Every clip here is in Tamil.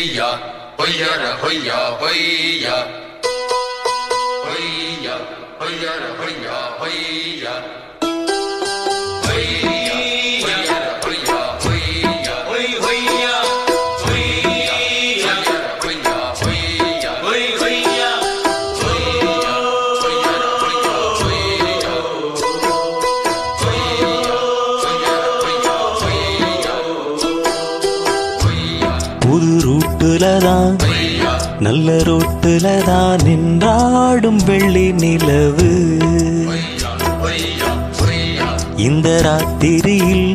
ஹொய்யா ஹொய்யர ஹொய்யா ஹொய்யா ஹொய்யா ஹொய்யர ஹொய்யா ஹொய்யா புது ரூட்டுலதான் நல்ல ரோட்டுலதான் நின்றாடும் வெள்ளி நிலவு. இந்த ராத்திரியில்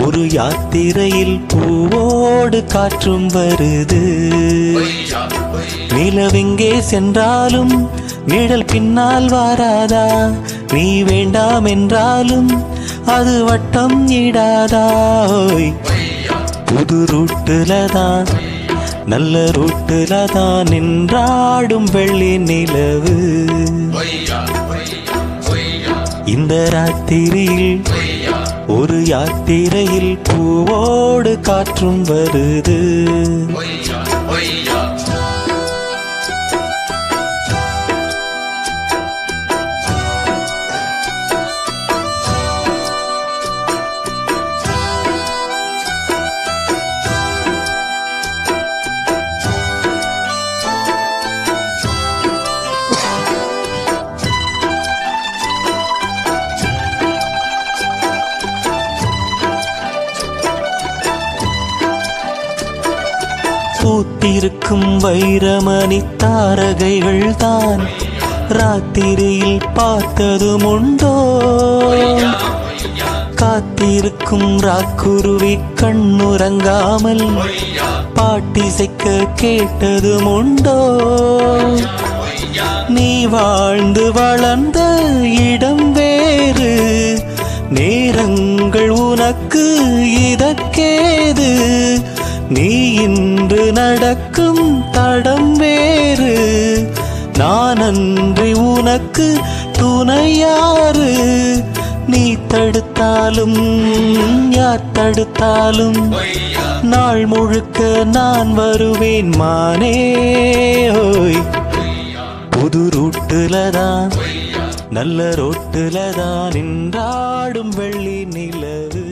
ஒரு யாத்திரையில் பூவோடு காற்றும் வருது. நிலவெங்கே சென்றாலும் நிழல் பின்னால் வாராதா? நீ வேண்டாம் என்றாலும் அது வட்டம் இடாதா? புது ரூட்டுலதான் நல்ல ரூட்டுலதான் நின்றாடும் வெள்ளி நிலவு. இந்த ராத்திரியில் ஒரு யாத்திரையில் பூவோடு காற்றும் வருது. பூத்திருக்கும் வைரமணி தாரகைகள் தான் ராத்திரியில் பார்த்ததும் உண்டோ? காத்திருக்கும் ராக்குருவி கண்ணுறங்காமல் பாட்டிசைக்க கேட்டதும் உண்டோ? நீ வாழ்ந்து வளர்ந்த இடம் வேறு, நேரங்கள் உனக்கு இதற்கேது? நீ இன்று நடக்கும் தடம் வேறு, நான் அன்றி உனக்கு துணையாறு? நீ தடுத்தாலும் யார் தடுத்தாலும் நாள் முழுக்க நான் வருவேன் மானே. புது ரூட்டுலதான் நல்ல ரோட்டுலதான் நின்றாடும் வெள்ளி நிலவு.